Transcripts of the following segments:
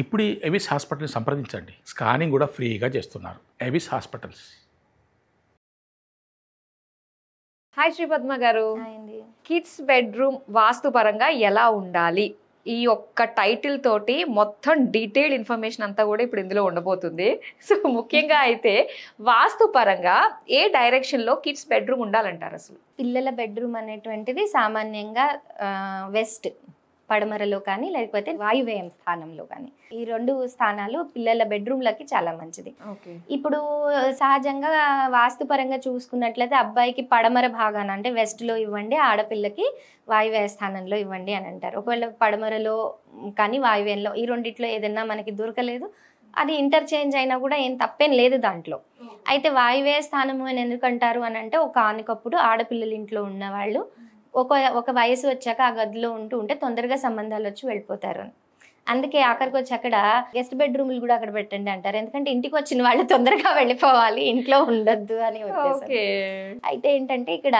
ఇప్పుడు ఎవిస్ హాస్పిటల్ని సంప్రదించండి. స్కానింగ్ కూడా ఫ్రీగా చేస్తున్నారు. Avis hospitals. హాయ్ శ్రీపద్మ గారు. కిడ్స్ బెడ్రూమ్ వాస్తు పరంగా ఎలా ఉండాలి, ఈ ఒక్క టైటిల్ తోటి మొత్తం డీటెయిల్డ్ ఇన్ఫర్మేషన్ అంతా కూడా ఇప్పుడు ఇందులో ఉండబోతుంది. సో ముఖ్యంగా అయితే వాస్తు పరంగా ఏ డైరెక్షన్లో కిడ్స్ బెడ్రూమ్ ఉండాలంటారు? అసలు పిల్లల బెడ్రూమ్ అనేటువంటిది సామాన్యంగా వెస్ట్ పడమరలో కానీ లేకపోతే వాయువ్యం స్థానంలో కానీ, ఈ రెండు స్థానాలు పిల్లల బెడ్రూమ్లకి చాలా మంచిది. ఇప్పుడు సహజంగా వాస్తుపరంగా చూసుకున్నట్లయితే అబ్బాయికి పడమర భాగాన అంటే వెస్ట్లో ఇవ్వండి, ఆడపిల్లకి వాయువ్య స్థానంలో ఇవ్వండి అని అంటారు. ఒకవేళ పడమరలో కానీ వాయువ్యంలో ఈ రెండిట్లో ఏదైనా మనకి దొరకలేదు, అది ఇంటర్చేంజ్ అయినా కూడా ఏం తప్పేం లేదు దాంట్లో. అయితే వాయువ్య స్థానము అని ఎందుకంటారు అని అంటే, ఒక ఆనకప్పుడు ఆడపిల్లల ఇంట్లో ఉన్నవాళ్ళు ఒక వయసు వచ్చాక ఆ గదిలో ఉంటే తొందరగా సంబంధాలు వచ్చి వెళ్ళిపోతారు. అందుకే ఆఖరికి వచ్చి అక్కడ గెస్ట్ బెడ్రూమ్లు కూడా అక్కడ పెట్టండి అంటారు. ఎందుకంటే ఇంటికి వచ్చిన వాళ్ళు తొందరగా వెళ్ళిపోవాలి, ఇంట్లో ఉండొద్దు అని ఉద్దేశం. అయితే ఏంటంటే ఇక్కడ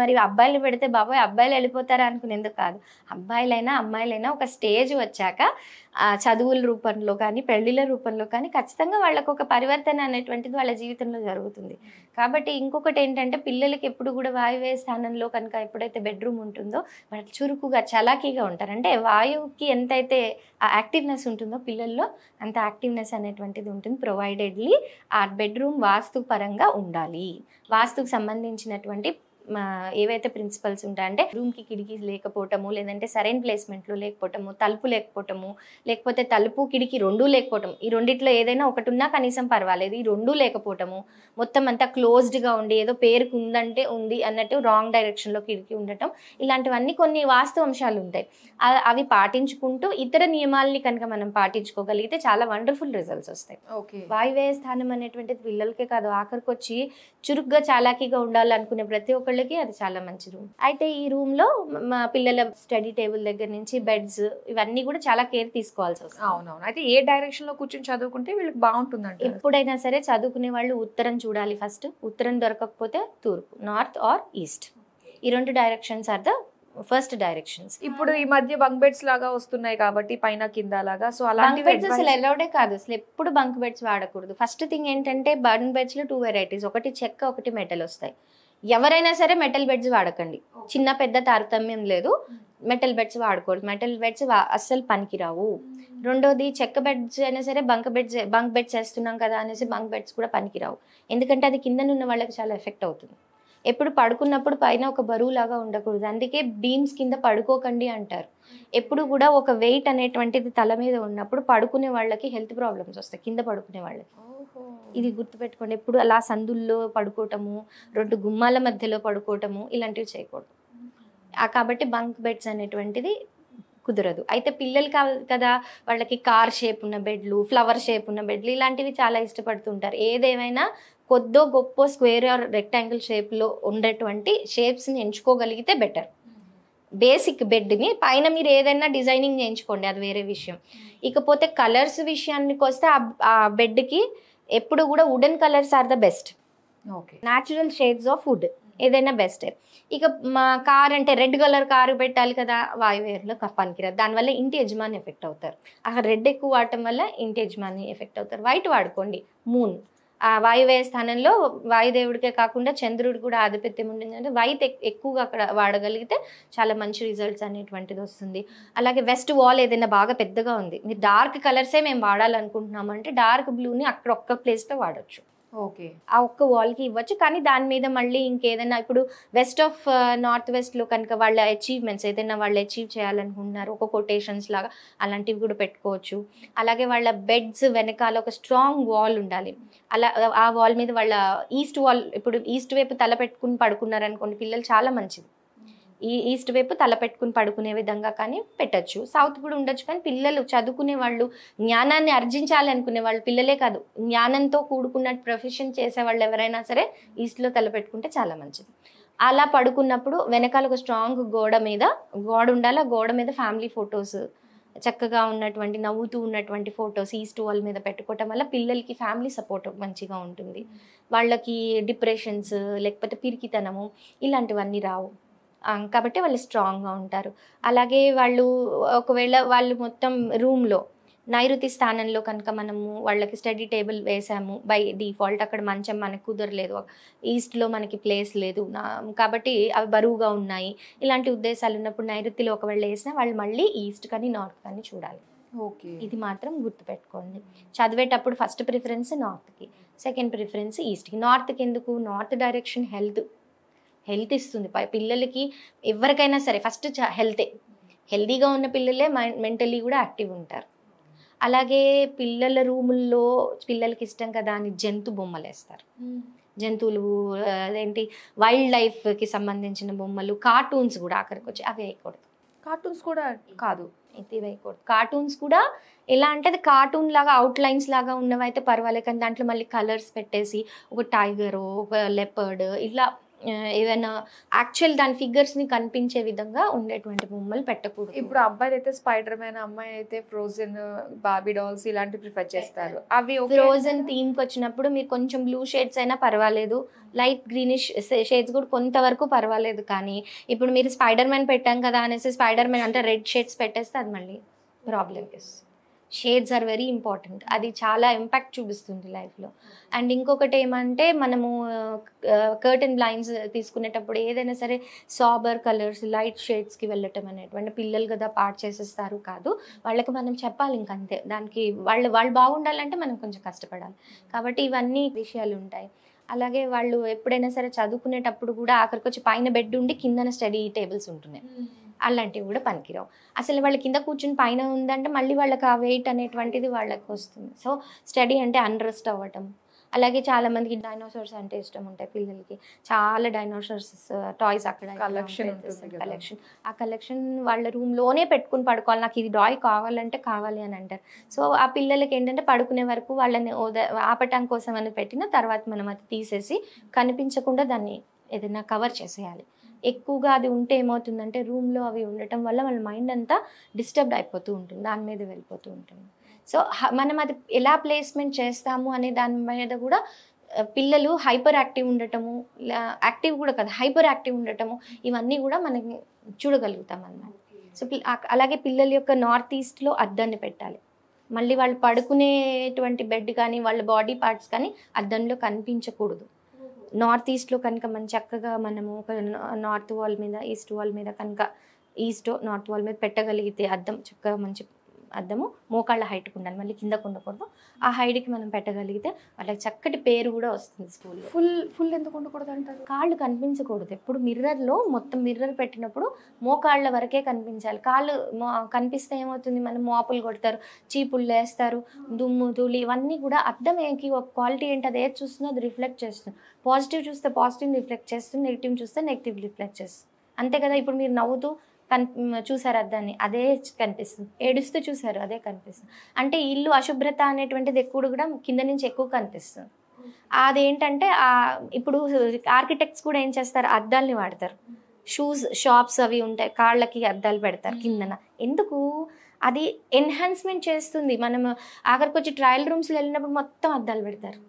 మరి అబ్బాయిలు పెడితే బాబాయ్ అబ్బాయిలు వెళ్ళిపోతారా అనుకునేందుకు కాదు. అబ్బాయిలైనా అమ్మాయిలైనా ఒక స్టేజ్ వచ్చాక చదువుల రూపంలో కానీ పెళ్లిళ్ళ రూపంలో కానీ ఖచ్చితంగా వాళ్ళకు ఒక పరివర్తన అనేటువంటిది వాళ్ళ జీవితంలో జరుగుతుంది. కాబట్టి ఇంకొకటి ఏంటంటే, పిల్లలకి ఎప్పుడు కూడా వాయువ్య స్థానంలో కనుక ఎప్పుడైతే బెడ్రూమ్ ఉంటుందో వాళ్ళు చురుకుగా చలాకీగా ఉంటారు. అంటే వాయువుకి ఎంతైతే ఆ యాక్టివ్నెస్ ఉంటుందో పిల్లల్లో అంత యాక్టివ్నెస్ అనేటువంటిది ఉంటుంది. ప్రొవైడెడ్లీ ఆ బెడ్రూమ్ వాస్తు పరంగా ఉండాలి. వాస్తుకు సంబంధించినటువంటి ఏవైతే ప్రిన్సిపల్స్ ఉంటాయంటే, రూమ్కి కిటికీస్ లేకపోవటము, లేదంటే సరైన ప్లేస్మెంట్లో లేకపోవటము, తలుపు లేకపోవటము, లేకపోతే తలుపు కిటికీ రెండూ లేకపోవటం, ఈ రెండిట్లో ఏదైనా ఒకటి ఉన్నా కనీసం పర్వాలేదు, ఈ రెండూ లేకపోవటము, మొత్తం అంతా క్లోజ్డ్గా ఉండి ఏదో పేరుకు ఉందంటే ఉంది అన్నట్టు రాంగ్ డైరెక్షన్లో కిటికీ ఉండటం, ఇలాంటివన్నీ కొన్ని వాస్తు అంశాలు ఉంటాయి. అవి పాటించుకుంటూ ఇతర నియమాలని కనుక మనం పాటించుకోగలిగితే చాలా వండర్ఫుల్ రిజల్ట్స్ వస్తాయి. వాయువ్య స్థానం అనేటువంటిది పిల్లలకే కాదు, ఆఖరికి వచ్చి చురుగ్గా చాలాకీగా ఉండాలనుకునే ప్రతి ఒక్కళ్ళకి అది చాలా మంచి రూమ్. అయితే ఈ రూమ్ లో మా పిల్లల స్టడీ టేబుల్ దగ్గర నుంచి బెడ్స్ ఇవన్నీ కూడా చాలా కేర్ తీసుకోవాల్సి వస్తుంది. అవునవును. అయితే ఏ డైరెక్షన్ లో కూర్చొని చదువుకుంటే వీళ్ళకి బాగుంటుందంటే, ఎప్పుడైనా సరే చదువుకునే వాళ్ళు ఉత్తరం చూడాలి ఫస్ట్. ఉత్తరం దొరకకపోతే తూర్పు, నార్త్ ఆర్ ఈస్ట్. ఈ రెండు directions are the first directions. ఇప్పుడు ఈ మధ్య బంక్ బెడ్స్ లాగా వస్తున్నాయి కాబట్టి పైన కింద లాగా, సో అలాంటి బెడ్స్ అసలు అలౌడే కాదు, అసలు ఎప్పుడు బంక్ బెడ్స్ వాడకూడదు. ఫస్ట్ థింగ్ ఏంటంటే, బంక్ బెడ్స్ లో 2 వెరైటీస్, ఒకటి చెక్క ఒకటి మెటల్ వస్తాయి. ఎవరైనా సరే మెటల్ బెడ్స్ వాడకండి, చిన్న పెద్ద తారతమ్యం లేదు, మెటల్ బెడ్స్ వాడకూడదు. మెటల్ బెడ్స్ అస్సలు పనికిరావు. రెండోది, చెక్క బెడ్స్ అయినా సరే బంక్ బెడ్స్ వేస్తున్నాం కదా అనేసి బంక్ బెడ్స్ కూడా పనికిరావు. ఎందుకంటే అది కిందనున్న వాళ్ళకి చాలా ఎఫెక్ట్ అవుతుంది. ఎప్పుడు పడుకున్నప్పుడు పైన ఒక బరువు లాగా ఉండకూడదు, అందుకే బీమ్స్ కింద పడుకోకండి అంటారు. ఎప్పుడు కూడా ఒక వెయిట్ అనేటువంటిది తల మీద ఉన్నప్పుడు పడుకునే వాళ్ళకి హెల్త్ ప్రాబ్లమ్స్ వస్తాయి, కింద పడుకునే వాళ్ళకి. ఇది గుర్తుపెట్టుకోండి. ఎప్పుడు అలా సందుల్లో పడుకోవటము, 2 గుమ్మాల మధ్యలో పడుకోవటము ఇలాంటివి చేయకూడదు. కాబట్టి బంక్ బెడ్స్ అనేటువంటిది కుదరదు. అయితే పిల్లలు కదా, వాళ్ళకి కార్ షేప్ ఉన్న బెడ్లు, ఫ్లవర్ షేప్ ఉన్న బెడ్లు ఇలాంటివి చాలా ఇష్టపడుతుంటారు. ఏదేమైనా కొద్దో గొప్ప స్క్వేర్ ఆర్ రెక్టాంగిల్ షేప్లో ఉండేటువంటి షేప్స్ని ఎంచుకోగలిగితే బెటర్. బేసిక్ బెడ్ని పైన మీరు ఏదైనా డిజైనింగ్ చేయించుకోండి, అది వేరే విషయం. ఇకపోతే కలర్స్ విషయానికి వస్తే ఆ బెడ్కి ఎప్పుడు కూడా wooden colours are the best. Natural shades of wood ఏదైనా బెస్టే. ఇక మా కార్ అంటే రెడ్ కలర్ కారు పెట్టాలి కదా, వాయువేర్లో పనికిరాదు, దానివల్ల ఇంటి యజమాని ఎఫెక్ట్ అవుతారు. అక్కడ రెడ్ ఎక్కువ వాడటం వల్ల ఇంటి యజమాని ఎఫెక్ట్ అవుతారు. వైట్ వాడుకోండి. మూన్ ఆ వాయువ్య స్థానంలో వాయుదేవుడికే కాకుండా చంద్రుడు కూడా ఆధిపత్యం ఉంటుంది. అంటే వైట్ ఎక్కువగా అక్కడ వాడగలిగితే చాలా మంచి రిజల్ట్స్ అనేటువంటిది వస్తుంది. అలాగే వెస్ట్ వాల్ ఏదైనా బాగా పెద్దగా ఉంది, మీరు డార్క్ కలర్సే మేము వాడాలనుకుంటున్నాము అంటే డార్క్ బ్లూని అక్కడ ఒక్క ప్లేస్లో వాడచ్చు. ఆ ఒక్క వాల్కి ఇవ్వచ్చు. కానీ దాని మీద మళ్ళీ ఇంకేదైనా, ఇప్పుడు వెస్ట్ ఆఫ్ నార్త్ వెస్ట్లో కనుక వాళ్ళ అచీవ్మెంట్స్ ఏదైనా వాళ్ళు అచీవ్ చేయాలనుకుంటున్నారు, ఒక కొటేషన్స్ లాగా అలాంటివి కూడా పెట్టుకోవచ్చు. అలాగే వాళ్ళ బెడ్స్ వెనకాల ఒక స్ట్రాంగ్ వాల్ ఉండాలి. అలా ఆ వాల్ మీద వాళ్ళ ఈస్ట్ వాల్, ఇప్పుడు ఈస్ట్ వైపు తల పెట్టుకుని పడుకున్నారనుకోండి పిల్లలు, చాలా మంచిది. ఈస్ట్ వైపు తల పెట్టుకుని పడుకునే విధంగా కానీ పెట్టచ్చు. సౌత్ కూడా ఉండొచ్చు. కానీ పిల్లలు చదువుకునే వాళ్ళు, జ్ఞానాన్ని ఆర్జించాలి అనుకునే వాళ్ళు, పిల్లలే కాదు జ్ఞానంతో కూడుకున్న ప్రొఫెషన్ చేసే వాళ్ళు ఎవరైనా సరే ఈస్ట్లో తల పెట్టుకుంటే చాలా మంచిది. అలా పడుకున్నప్పుడు వెనకాల ఒక స్ట్రాంగ్ గోడ ఉండాలి. ఆ గోడ మీద ఫ్యామిలీ ఫొటోస్, చక్కగా ఉన్నటువంటి నవ్వుతూ ఉన్నటువంటి ఫొటోస్ ఈస్ట్ వాల్ మీద పెట్టుకోవటం వల్ల పిల్లలకి ఫ్యామిలీ సపోర్ట్ మంచిగా ఉంటుంది. వాళ్ళకి డిప్రెషన్స్ లేకపోతే పిరికితనము ఇలాంటివన్నీ రావు. కాబట్టి వాళ్ళు స్ట్రాంగ్గా ఉంటారు. అలాగే వాళ్ళు ఒకవేళ వాళ్ళు మొత్తం రూమ్లో నైరుతి స్థానంలో కనుక మనము వాళ్ళకి స్టడీ టేబుల్ వేసాము బై డిఫాల్ట్, అక్కడ మంచం మనకు కుదరలేదు, ఈస్ట్లో మనకి ప్లేస్ లేదు కాబట్టి అవి బరువుగా ఉన్నాయి, ఇలాంటి ఉద్దేశాలు ఉన్నప్పుడు నైరుతిలో ఒకవేళ వేసినా వాళ్ళు మళ్ళీ ఈస్ట్ కానీ నార్త్ కానీ చూడాలి. ఓకే. ఇది మాత్రం గుర్తుపెట్టుకోండి. చదివేటప్పుడు ఫస్ట్ ప్రిఫరెన్స్ నార్త్కి, సెకండ్ ప్రిఫరెన్స్ ఈస్ట్కి. నార్త్కి ఎందుకు? నార్త్ డైరెక్షన్ హెల్త్ ఇస్తుంది పిల్లలకి, ఎవరికైనా సరే ఫస్ట్ హెల్తీగా ఉన్న పిల్లలే మెంటలీ కూడా యాక్టివ్ ఉంటారు. అలాగే పిల్లల రూముల్లో పిల్లలకి ఇష్టం కదా అని జంతు బొమ్మలు వేస్తారు. జంతువులు అదేంటి వైల్డ్ లైఫ్కి సంబంధించిన బొమ్మలు, కార్టూన్స్ కూడా ఆఖరికి వచ్చి అవి వేయకూడదు. కార్టూన్స్ కూడా కాదు, ఇది వేయకూడదు. కార్టూన్స్ కూడా ఎలా అంటే అది కార్టూన్ లాగా అవుట్లైన్స్ లాగా ఉన్నవైతే పర్వాలేదు, కానీ దాంట్లో మళ్ళీ కలర్స్ పెట్టేసి ఒక టైగరు, ఒక లెపర్డ్, ఇట్లా ఏదైనా యాక్చువల్ దాని ఫిగర్స్ని కనిపించే విధంగా ఉండేటువంటి బొమ్మలు పెట్టకూడదు. ఇప్పుడు అబ్బాయిలు అయితే స్పైడర్ మ్యాన్, అమ్మాయి అయితే ఫ్రోజన్, బార్బీ డాల్స్ ఇలాంటివి ప్రిఫర్ చేస్తారు. అవి ఫ్రోజన్ థీమ్కి వచ్చినప్పుడు మీరు కొంచెం బ్లూ షేడ్స్ అయినా పర్వాలేదు, లైట్ గ్రీనిష్ షేడ్స్ కూడా కొంతవరకు పర్వాలేదు. కానీ ఇప్పుడు మీరు స్పైడర్ మ్యాన్ పెట్టాం కదా అనేసి స్పైడర్ మ్యాన్ అంటే రెడ్ షేడ్స్ పెట్టేస్తే అది మళ్ళీ problem. Shades are very important, అది చాలా ఇంపాక్ట్ చూపిస్తుంది లైఫ్లో. అండ్ ఇంకొకటి ఏమంటే మనము కర్టన్ బ్లైండ్స్ తీసుకునేటప్పుడు ఏదైనా సరే సాబర్ కలర్స్, లైట్ షేడ్స్కి వెళ్ళటం అనేటువంటి, పిల్లలు కదా పాడు చేసేస్తారు కాదు, వాళ్ళకి మనం చెప్పాలి ఇంకంతే. దానికి వాళ్ళు బాగుండాలంటే మనం కొంచెం కష్టపడాలి. కాబట్టి ఇవన్నీ విషయాలు ఉంటాయి. అలాగే వాళ్ళు ఎప్పుడైనా సరే చదువుకునేటప్పుడు కూడా ఆఖరికి వచ్చి పైన బెడ్ ఉండి కిందన స్టడీ టేబుల్స్ ఉంటున్నాయి, అలాంటివి కూడా పనికిరావు. అసలు వాళ్ళ కింద కూర్చుని పైన ఉందంటే మళ్ళీ వాళ్ళకి ఆ వెయిట్ అనేటువంటిది వాళ్ళకి వస్తుంది. సో స్టడీ అంటే అన్రెస్ట్ అవ్వటం. అలాగే చాలా మందికి డైనోసార్స్ అంటే ఇష్టం ఉంటాయి పిల్లలకి, చాలా డైనోసార్స్ టాయ్స్ అక్కడ కలెక్షన్. ఆ కలెక్షన్ వాళ్ళ రూమ్లోనే పెట్టుకుని పడుకోవాలి, నాకు ఇది టాయ్ కావాలంటే కావాలి అని అంటారు. సో ఆ పిల్లలకి ఏంటంటే పడుకునే వరకు వాళ్ళని ఆపటం కోసం అని పెట్టిన తర్వాత మనం అది తీసేసి కనిపించకుండా దాన్ని ఏదైనా కవర్ చేసేయాలి. ఎక్కువగా అది ఉంటే ఏమవుతుందంటే రూమ్లో అవి ఉండటం వల్ల వాళ్ళ మైండ్ అంతా డిస్టర్బ్డ్ అయిపోతూ ఉంటుంది, దాని మీద వెళ్ళిపోతూ ఉంటుంది. సో మనం అది ఎలా ప్లేస్మెంట్ చేస్తాము అనే దాని మీద కూడా పిల్లలు హైపర్ యాక్టివ్ ఉండటము, యాక్టివ్ కూడా కదా హైపర్ యాక్టివ్ ఉండటము, ఇవన్నీ కూడా మనకి చూడగలుగుతాం అన్నమాట. సో అలాగే పిల్లల యొక్క నార్త్ ఈస్ట్లో అద్దాన్ని పెట్టాలి. మళ్ళీ వాళ్ళు పడుకునేటువంటి బెడ్ కానీ వాళ్ళ బాడీ పార్ట్స్ కానీ అద్దంలో కనిపించకూడదు. నార్త్ ఈస్ట్లో కనుక మనం చక్కగా మనము ఒక నార్త్ వాల్ మీద ఈస్ట్ వాల్ మీద కనుక ఈస్ట్ నార్త్ వాల్ మీద పెట్టగలిగితే అద్దం, చక్కగా మంచి అద్దము మోకాళ్ళ హైట్కి ఉండాలి, మళ్ళీ కిందకు ఉండకూడదు. ఆ హైట్కి మనం పెట్టగలిగితే వాళ్ళకి చక్కటి పేరు కూడా వస్తుంది స్కూల్లో. ఫుల్ ఎందుకు ఉండకూడదు అంటారు? కాళ్ళు కనిపించకూడదు. ఎప్పుడు మిర్రర్లో మొత్తం మిర్రర్ పెట్టినప్పుడు మోకాళ్ళ వరకే కనిపించాలి. కాళ్ళు కనిపిస్తే ఏమవుతుంది, మనం మోపులు కొడతారు, చీపుళ్ళు వేస్తారు, దుమ్ము ధూళి ఇవన్నీ కూడా అద్దం ఏంటి ఒక క్వాలిటీ ఏంటి, అది ఏది చూస్తుందో అది రిఫ్లెక్ట్ చేస్తుంది. పాజిటివ్ చూస్తే పాజిటివ్ రిఫ్లెక్ట్ చేస్తుంది, నెగిటివ్ చూస్తే నెగిటివ్ రిఫ్లెక్ట్ చేస్తుంది. అంతే కదా. ఇప్పుడు మీరు నవ్వుతూ చూసారు అద్దాన్ని, అదే కనిపిస్తుంది, ఏడుస్తూ చూసారు అదే కనిపిస్తుంది. అంటే ఇల్లు అశుభ్రత అనేటువంటిది ఎక్కువ కూడా కింద నుంచి ఎక్కువ కనిపిస్తుంది. అదేంటంటే ఇప్పుడు ఆర్కిటెక్ట్స్ కూడా ఏం చేస్తారు, అద్దాలని వాడతారు. షాప్స్ అవి ఉంటాయి, కాళ్ళకి అద్దాలు పెడతారు కిందన. ఎందుకు? అది ఎన్హాన్స్మెంట్ చేస్తుంది. మనం ఆఖరికి వచ్చి ట్రయల్ రూమ్స్లో వెళ్ళినప్పుడు మొత్తం అద్దాలు పెడతారు.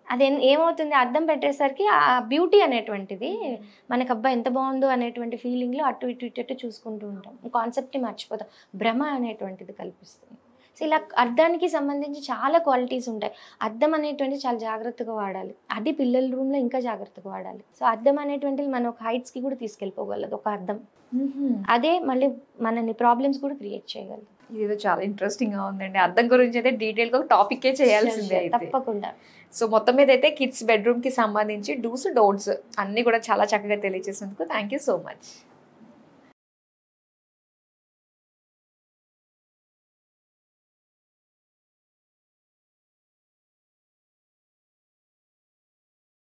అది ఏమవుతుంది, అద్దం పెట్టేసరికి ఆ బ్యూటీ అనేటువంటిది మనకు అబ్బా ఎంత బాగుందో అనేటువంటి ఫీలింగ్లో అటు ఇటు చూసుకుంటూ ఉంటాం, కాన్సెప్ట్ని మర్చిపోతాం, భ్రమ అనేటువంటిది కల్పిస్తుంది. సో ఇలా అద్దానికి సంబంధించి చాలా క్వాలిటీస్ ఉంటాయి. అద్దం అనేటువంటిది చాలా జాగ్రత్తగా వాడాలి, అది పిల్లల రూమ్లో ఇంకా జాగ్రత్తగా వాడాలి. సో అద్దం అనేటువంటిది మన ఒక హైట్స్కి కూడా తీసుకెళ్ళిపోగలదు ఒక అద్దం. అదే మళ్ళీ మనని ప్రాబ్లమ్స్ కూడా క్రియేట్ చేయగలదు. ఇదేదో చాలా ఇంట్రెస్టింగ్గా ఉందండి. అద్దం గురించి అయితే డీటెయిల్గా ఒక టాపిక్కే చేయాల్సిందే తప్పకుండా. సో మొత్తం మీద అయితే కిడ్స్ బెడ్రూమ్కి సంబంధించి డూస్ డోంట్స్ అన్నీ కూడా చాలా చక్కగా తెలియజేసినందుకు థ్యాంక్ యూ సో మచ్.